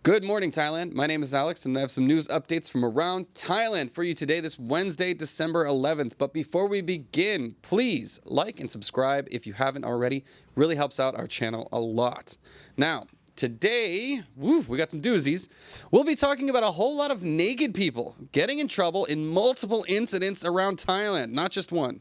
Good morning, Thailand. My name is Alex, and I have some news updates from around Thailand for you today, this Wednesday, December 11th. But before we begin, please like and subscribe if you haven't already. Really helps out our channel a lot. Now, today, we got some doozies. We'll be talking about a whole lot of naked people getting in trouble in multiple incidents around Thailand, not just one.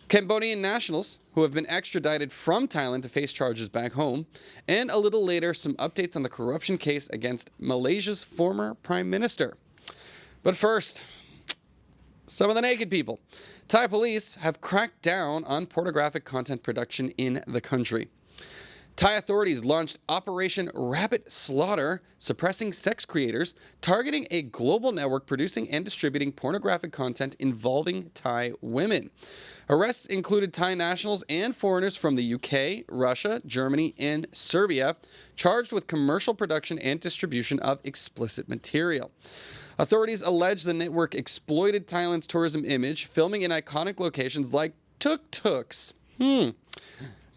Cambodian nationals who have been extradited from Thailand to face charges back home, and a little later, some updates on the corruption case against Malaysia's former prime minister. But first, some of the naked people. Thai police have cracked down on pornographic content production in the country. Thai authorities launched Operation Rabbit Slaughter, suppressing sex creators, targeting a global network producing and distributing pornographic content involving Thai women. Arrests included Thai nationals and foreigners from the UK, Russia, Germany, and Serbia, charged with commercial production and distribution of explicit material. Authorities allege the network exploited Thailand's tourism image, filming in iconic locations like tuk-tuks.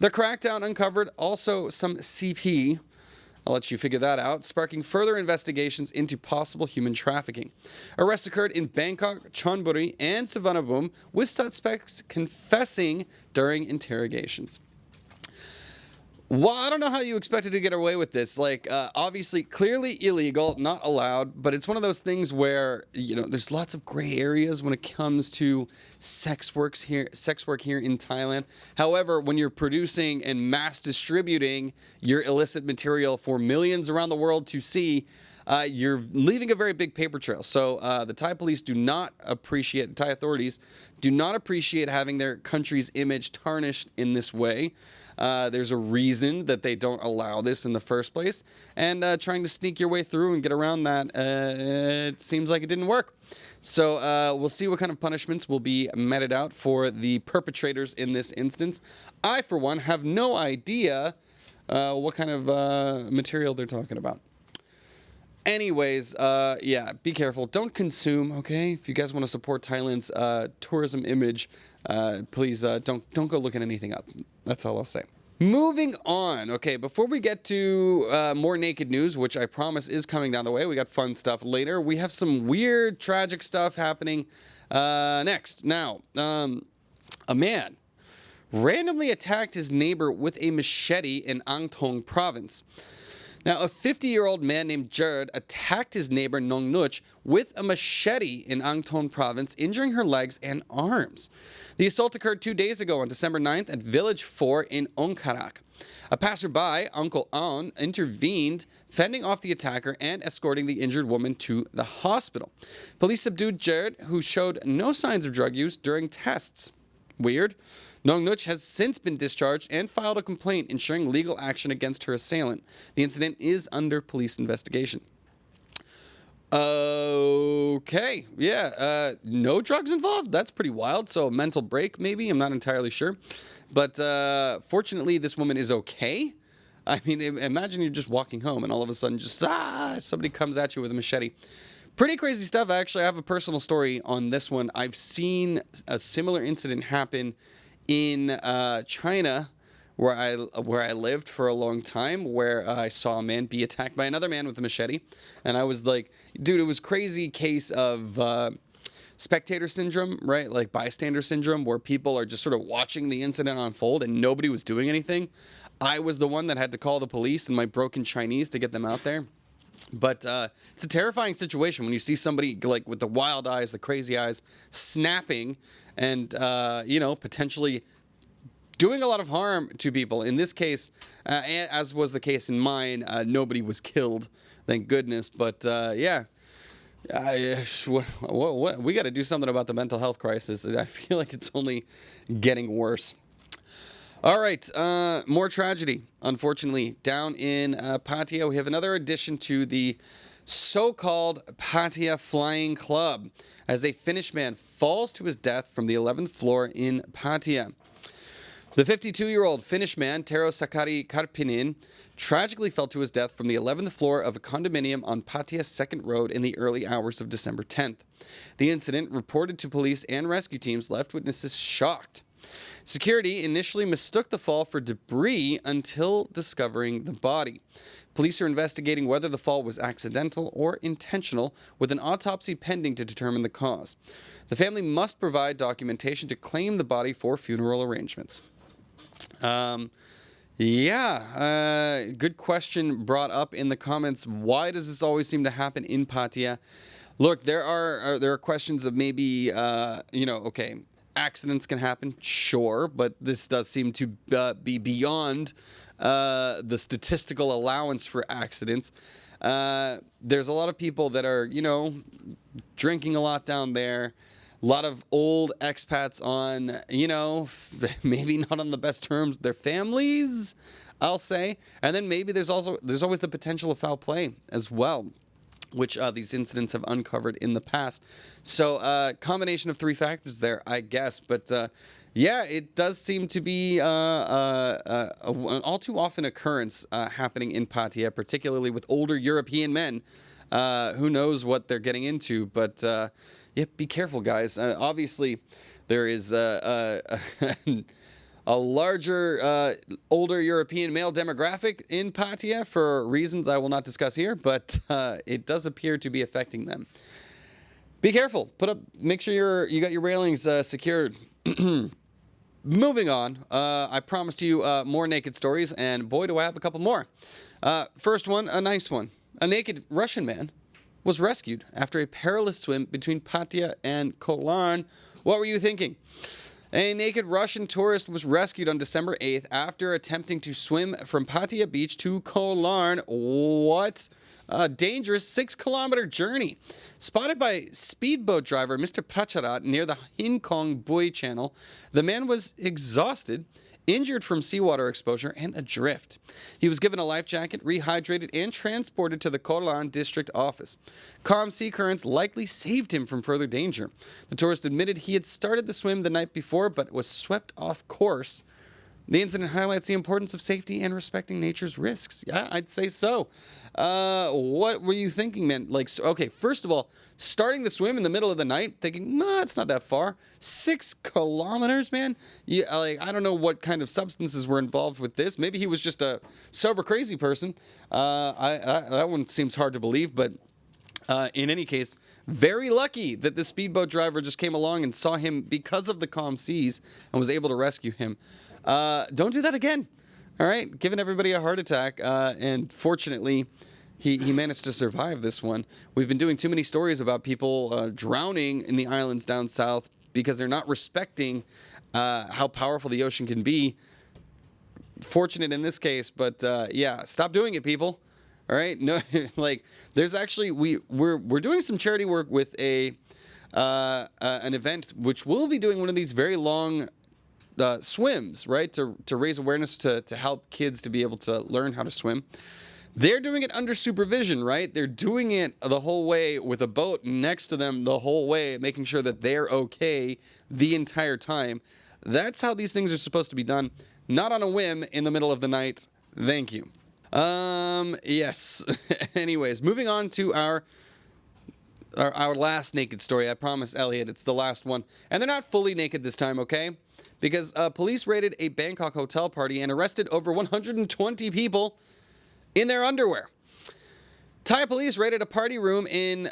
The crackdown uncovered also some CP, I'll let you figure that out, sparking further investigations into possible human trafficking. Arrests occurred in Bangkok, Chonburi, and Savanabhum, with suspects confessing during interrogations. Well, I don't know how you expected to get away with this. Obviously, clearly illegal, not allowed, but it's one of those things where, there's lots of gray areas when it comes to sex work here in Thailand. However, when you're producing and mass distributing your illicit material for millions around the world to see, you're leaving a very big paper trail. So the Thai authorities do not appreciate having their country's image tarnished in this way. There's a reason that they don't allow this in the first place, and trying to sneak your way through and get around that, it seems like it didn't work. So we'll see what kind of punishments will be meted out for the perpetrators in this instance. I, for one, have no idea what kind of material they're talking about. Anyways, be careful. Don't consume, okay? If you guys want to support Thailand's tourism image, please don't go looking anything up. That's all I'll say. Moving on. Okay, before we get to more naked news, which I promise is coming down the way, we got fun stuff later. We have some weird, tragic stuff happening next. Now, a man randomly attacked his neighbor with a machete in Thong province. Now, a 50-year-old man named Jared attacked his neighbor Nong Nuch with a machete in Thong province, injuring her legs and arms. The assault occurred 2 days ago on December 9th at Village 4 in Ongkarak. A passerby, Uncle Aun, intervened, fending off the attacker and escorting the injured woman to the hospital. Police subdued Jared, who showed no signs of drug use during tests. Weird. Nong Nuch has since been discharged and filed a complaint ensuring legal action against her assailant. The incident is under police investigation. Okay, no drugs involved. That's pretty wild. So a mental break, maybe. I'm not entirely sure. But fortunately, this woman is okay. I mean, imagine you're just walking home and all of a sudden just, somebody comes at you with a machete. Pretty crazy stuff. Actually, I have a personal story on this one. I've seen a similar incident happen in China, where I lived for a long time, where I saw a man be attacked by another man with a machete, and I was like, dude, it was crazy case of spectator syndrome, right? Like bystander syndrome, where people are just sort of watching the incident unfold and nobody was doing anything. I was the one that had to call the police in my broken Chinese to get them out there. But it's a terrifying situation when you see somebody like with the wild eyes, the crazy eyes, snapping and, potentially doing a lot of harm to people. In this case, as was the case in mine, nobody was killed, thank goodness. But we got to do something about the mental health crisis. I feel like it's only getting worse. All right, more tragedy, unfortunately. Down in Pattaya, we have another addition to the so-called Pattaya Flying Club, as a Finnish man falls to his death from the 11th floor in Pattaya. The 52-year-old Finnish man, Tero Sakari Karpinen, tragically fell to his death from the 11th floor of a condominium on Pattaya 2nd Road in the early hours of December 10th. The incident, reported to police and rescue teams, left witnesses shocked. Security initially mistook the fall for debris until discovering the body. Police are investigating whether the fall was accidental or intentional, with an autopsy pending to determine the cause. The family must provide documentation to claim the body for funeral arrangements. Good question brought up in the comments. Why does this always seem to happen in Pattaya? Look, there are questions of maybe, accidents can happen, sure, but this does seem to be beyond the statistical allowance for accidents. There's a lot of people that are, drinking a lot down there. A lot of old expats on, maybe not on the best terms, their families, I'll say. And then maybe there's always the potential of foul play as well, which these incidents have uncovered in the past. So combination of three factors there, I guess. But it does seem to be an all too often occurrence happening in Pattaya, particularly with older European men. Who knows what they're getting into, but be careful, guys. Obviously, there is a larger, older European male demographic in Pattaya for reasons I will not discuss here, but it does appear to be affecting them. Be careful. Make sure you got your railings secured. Moving on, I promised you more naked stories, and boy, do I have a couple more. First one, a nice one. A naked Russian man was rescued after a perilous swim between Pattaya and Larn. What were you thinking? A naked Russian tourist was rescued on December 8th after attempting to swim from Pattaya Beach to Larn. What a dangerous 6-kilometer journey. Spotted by speedboat driver Mr. Pracharat near the Hinkong buoy channel, the man was exhausted, injured from seawater exposure, and adrift. He was given a life jacket, rehydrated, and transported to the Kanlaon district office. Calm sea currents likely saved him from further danger. The tourist admitted he had started the swim the night before, but was swept off course. The incident highlights the importance of safety and respecting nature's risks. Yeah, I'd say so. What were you thinking, man? First of all, starting the swim in the middle of the night, thinking, nah, it's not that far. 6 kilometers, man? Yeah, I don't know what kind of substances were involved with this. Maybe he was just a sober, crazy person. That one seems hard to believe, but in any case, very lucky that the speedboat driver just came along and saw him because of the calm seas and was able to rescue him. Don't do that again. All right, giving everybody a heart attack, and fortunately, he managed to survive this one. We've been doing too many stories about people drowning in the islands down south because they're not respecting how powerful the ocean can be. Fortunate in this case, but stop doing it, people. All right, no, there's actually we're doing some charity work with an event which will be doing one of these very long swims, right, to raise awareness to help kids to be able to learn how to swim. They're doing it under supervision, right? They're doing it the whole way with a boat next to them the whole way, making sure that they're okay the entire time. That's how these things are supposed to be done, not on a whim in the middle of the night. Thank you. Yes. Anyways, moving on to our last naked story. I promise, Elliot, it's the last one. And they're not fully naked this time, okay? Because police raided a Bangkok hotel party and arrested over 120 people in their underwear. Thai police raided a party in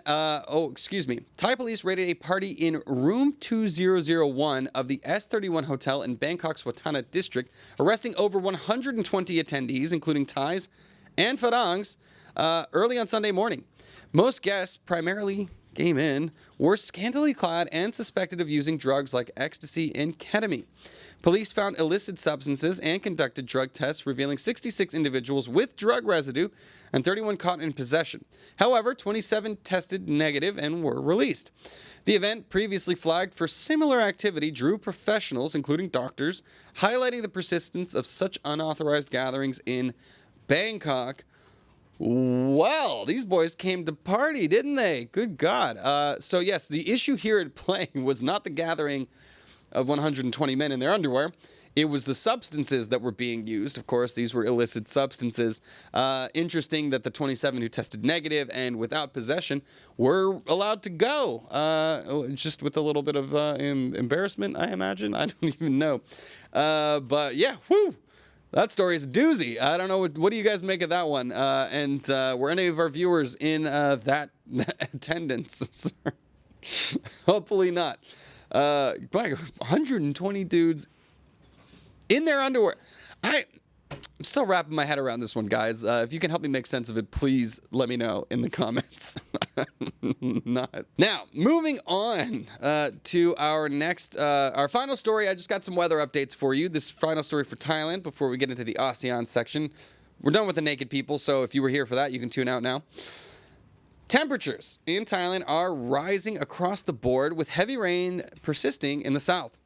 room 2001 of the S31 hotel in Bangkok's Watana district, arresting over 120 attendees, including Thais and Pharangs, early on Sunday morning. Most guests, primarily gay men, were scantily clad and suspected of using drugs like ecstasy and ketamine. Police found illicit substances and conducted drug tests, revealing 66 individuals with drug residue and 31 caught in possession. However, 27 tested negative and were released. The event, previously flagged for similar activity, drew professionals, including doctors, highlighting the persistence of such unauthorized gatherings in Bangkok. Well, these boys came to party, didn't they? Good God. So yes, the issue here at play was not the gathering of 120 men in their underwear. It was the substances that were being used. Of course, these were illicit substances. Interesting that the 27 who tested negative and without possession were allowed to go. Just with a little bit of embarrassment, I imagine. I don't even know. But yeah, whoo! That story is a doozy. I don't know. What do you guys make of that one? And were any of our viewers in that attendance? Hopefully not. 120 dudes in their underwear. I'm still wrapping my head around this one, guys. If you can help me make sense of it, please let me know in the comments. Not. Now, moving on to our next, our final story. I just got some weather updates for you. This final story for Thailand before we get into the ASEAN section. We're done with the naked people, so if you were here for that, you can tune out now. Temperatures in Thailand are rising across the board, with heavy rain persisting in the south.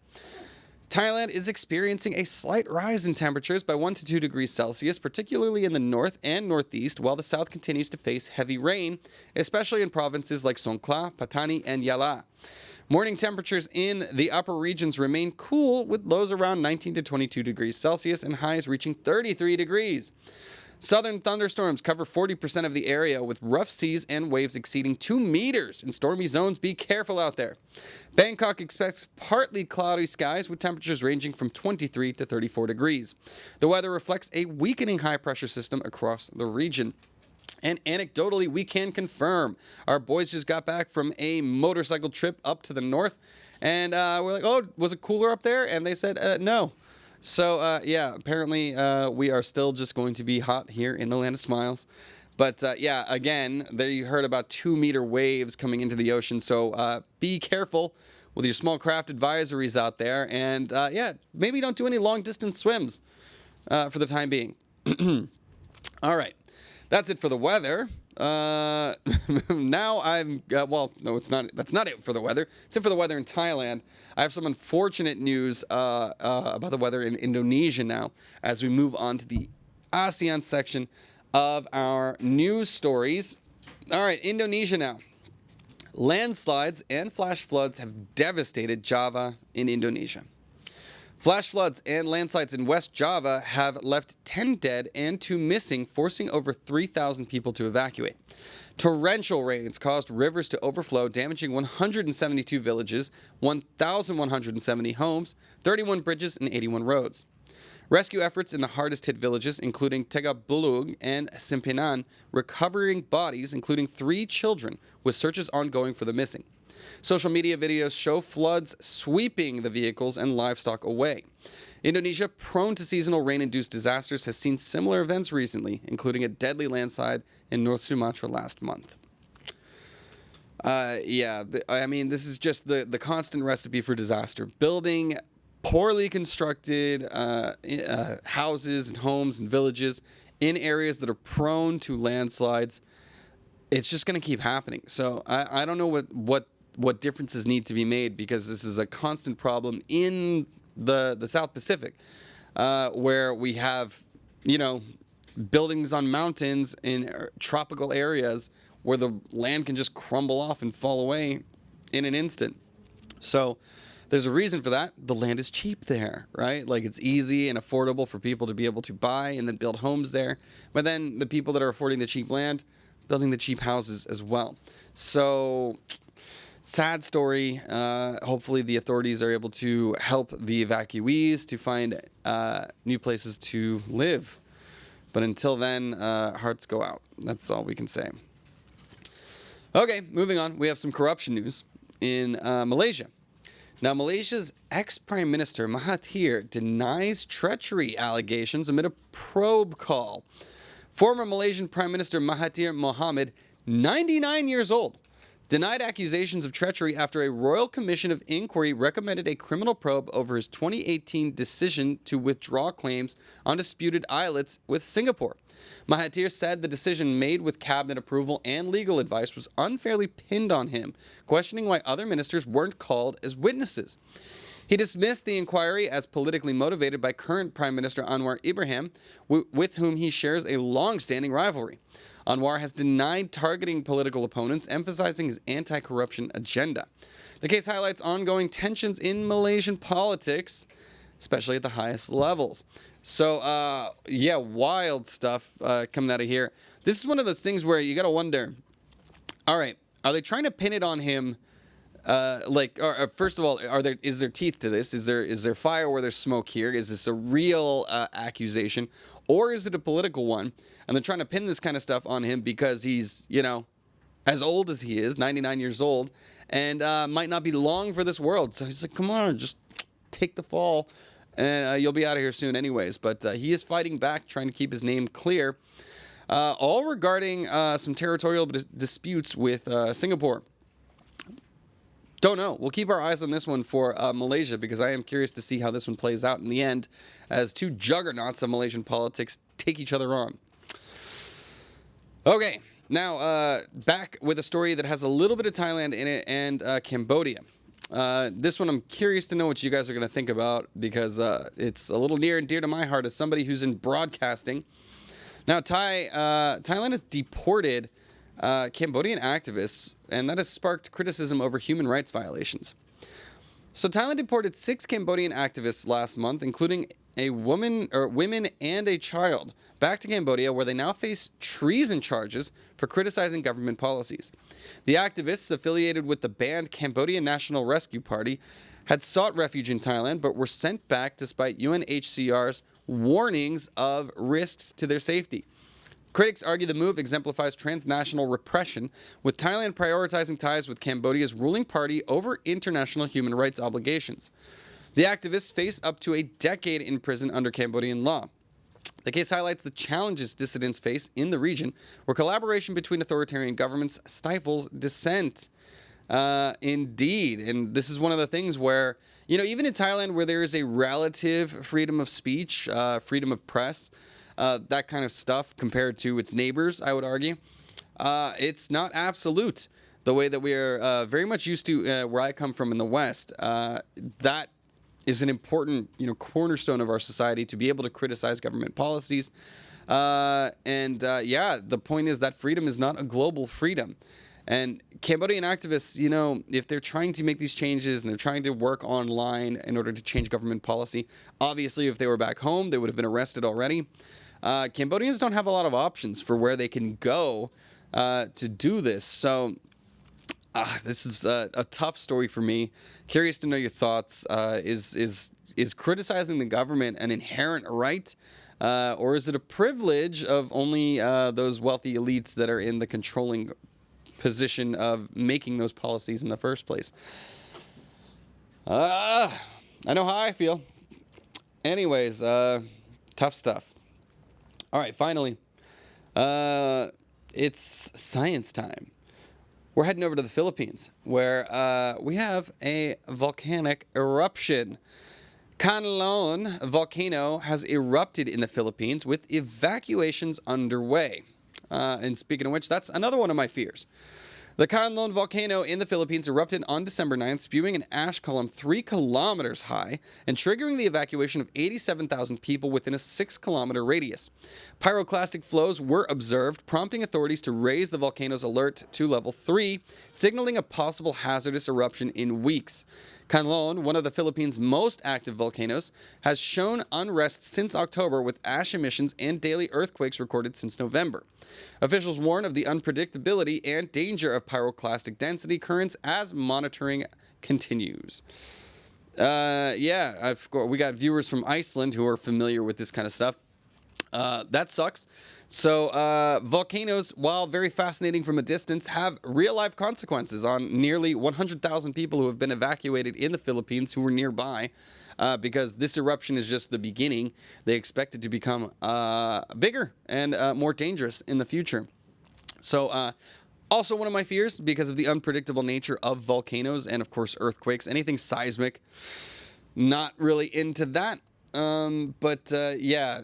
Thailand is experiencing a slight rise in temperatures by 1 to 2 degrees Celsius, particularly in the north and northeast, while the south continues to face heavy rain, especially in provinces like Songkhla, Pattaya, and Yala. Morning temperatures in the upper regions remain cool, with lows around 19 to 22 degrees Celsius and highs reaching 33 degrees. Southern thunderstorms cover 40% of the area, with rough seas and waves exceeding 2 meters in stormy zones. Be careful out there. Bangkok expects partly cloudy skies with temperatures ranging from 23 to 34 degrees. The weather reflects a weakening high-pressure system across the region. And anecdotally, we can confirm our boys just got back from a motorcycle trip up to the north. And we're like, oh, was it cooler up there? And they said, no. So, yeah, apparently we are still just going to be hot here in the land of smiles. But, yeah, again, there you heard about 2-meter waves coming into the ocean. So be careful with your small craft advisories out there. And, yeah, maybe don't do any long-distance swims for the time being. All right. That's it for the weather. Now well, no, it's not. That's not it for the weather. It's it for the weather in Thailand. I have some unfortunate news about the weather in Indonesia now, as we move on to the ASEAN section of our news stories. All right, Indonesia now. Landslides and flash floods have devastated Java in Indonesia. Flash floods and landslides in West Java have left 10 dead and 2 missing, forcing over 3,000 people to evacuate. Torrential rains caused rivers to overflow, damaging 172 villages, 1,170 homes, 31 bridges, and 81 roads. Rescue efforts in the hardest-hit villages, including Tegabulug and Simpinan, recovering bodies, including 3 children, with searches ongoing for the missing. Social media videos show floods sweeping the vehicles and livestock away. Indonesia, prone to seasonal rain-induced disasters, has seen similar events recently, including a deadly landslide in North Sumatra last month. I mean, this is just the constant recipe for disaster. Building poorly constructed houses and homes and villages in areas that are prone to landslides. It's just going to keep happening. So I don't know what differences need to be made, because this is a constant problem in the South Pacific, where we have, buildings on mountains in tropical areas where the land can just crumble off and fall away in an instant. So there's a reason for that. The land is cheap there, right? Like, it's easy and affordable for people to be able to buy and then build homes there. But then the people that are affording the cheap land, building the cheap houses as well. So sad story. Hopefully the authorities are able to help the evacuees to find new places to live. But until then, hearts go out. That's all we can say. Okay, moving on. We have some corruption news in Malaysia. Now, Malaysia's ex-Prime Minister Mahathir denies treachery allegations amid a probe call. Former Malaysian Prime Minister Mahathir Mohamad, 99 years old, denied accusations of treachery after a royal commission of inquiry recommended a criminal probe over his 2018 decision to withdraw claims on disputed islets with Singapore. Mahathir said the decision, made with cabinet approval and legal advice, was unfairly pinned on him, questioning why other ministers weren't called as witnesses. He dismissed the inquiry as politically motivated by current Prime Minister Anwar Ibrahim, with whom he shares a long-standing rivalry. Anwar has denied targeting political opponents, emphasizing his anti-corruption agenda. The case highlights ongoing tensions in Malaysian politics, especially at the highest levels. So, yeah, wild stuff coming out of here. This is one of those things where you got to wonder, all right, are they trying to pin it on him First of all, is there teeth to this? Is there fire where there's smoke here? Is this a real accusation, or is it a political one? And they're trying to pin this kind of stuff on him because he's, as old as he is, 99 years old, and might not be long for this world. So he's like, come on, just take the fall, and you'll be out of here soon anyways. But he is fighting back, trying to keep his name clear, all regarding some territorial disputes with Singapore. Don't know. We'll keep our eyes on this one for Malaysia, because I am curious to see how this one plays out in the end as two juggernauts of Malaysian politics take each other on. Okay, now back with a story that has a little bit of Thailand in it and Cambodia. This one I'm curious to know what you guys are going to think about, because it's a little near and dear to my heart as somebody who's in broadcasting. Now, Thailand has deported Cambodian activists, and that has sparked criticism over human rights violations. So Thailand deported 6 Cambodian activists last month, including women and a child, back to Cambodia, where they now face treason charges for criticizing government policies. The activists, affiliated with the banned Cambodian National Rescue Party, had sought refuge in Thailand but were sent back despite UNHCR's warnings of risks to their safety. Critics argue the move exemplifies transnational repression, with Thailand prioritizing ties with Cambodia's ruling party over international human rights obligations. The activists face up to a decade in prison under Cambodian law. The case highlights the challenges dissidents face in the region, where collaboration between authoritarian governments stifles dissent. Indeed. And this is one of the things where, even in Thailand, where there is a relative freedom of speech, freedom of press, that kind of stuff compared to its neighbors, I would argue, it's not absolute the way that we are very much used to where I come from in the West. That is an important, cornerstone of our society, to be able to criticize government policies. The point is that freedom is not a global freedom. And Cambodian activists, if they're trying to make these changes and they're trying to work online in order to change government policy, obviously if they were back home, they would have been arrested already. Cambodians don't have a lot of options for where they can go to do this. So this is a tough story for me. Curious to know your thoughts. Is criticizing the government an inherent right? Or is it a privilege of only those wealthy elites that are in the controlling position of making those policies in the first place? I know how I feel. Anyways, tough stuff. All right, finally, it's science time. We're heading over to the Philippines, where we have a volcanic eruption. Kanlaon volcano has erupted in the Philippines, with evacuations underway. And speaking of which, that's another one of my fears. The Kanlaon volcano in the Philippines erupted on December 9th, spewing an ash column 3 kilometers high and triggering the evacuation of 87,000 people within a 6-kilometer radius. Pyroclastic flows were observed, prompting authorities to raise the volcano's alert to level 3, signaling a possible hazardous eruption in weeks. Kanlaon, one of the Philippines' most active volcanoes, has shown unrest since October, with ash emissions and daily earthquakes recorded since November. Officials warn of the unpredictability and danger of pyroclastic density currents as monitoring continues. We got viewers from Iceland who are familiar with this kind of stuff. That sucks. So volcanoes, while very fascinating from a distance, have real-life consequences on nearly 100,000 people who have been evacuated in the Philippines who were nearby, because this eruption is just the beginning. They expect it to become bigger and more dangerous in the future. So also one of my fears, because of the unpredictable nature of volcanoes and, of course, earthquakes. Anything seismic, not really into that. In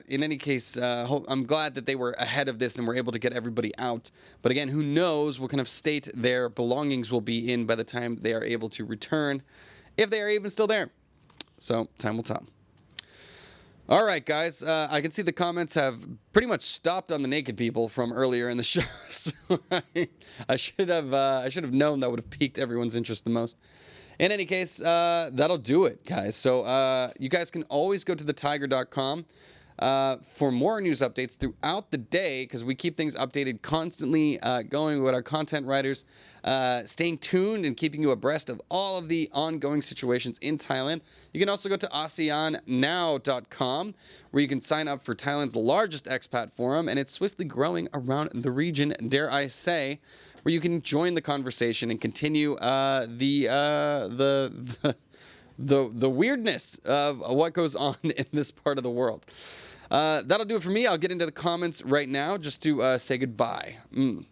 any case, I'm glad that they were ahead of this and were able to get everybody out. But again, who knows what kind of state their belongings will be in by the time they are able to return, if they are even still there. So, time will tell. All right, guys, I can see the comments have pretty much stopped on the naked people from earlier in the show. So I should have known that would have piqued everyone's interest the most. In any case, that'll do it, guys. So you guys can always go to thetiger.com. For more news updates throughout the day, because we keep things updated constantly, going with our content writers, staying tuned and keeping you abreast of all of the ongoing situations in Thailand. You can also go to ASEANnow.com, where you can sign up for Thailand's largest expat forum, and it's swiftly growing around the region, dare I say, where you can join the conversation and continue the weirdness of what goes on in this part of the world. That'll do it for me. I'll get into the comments right now just to say goodbye.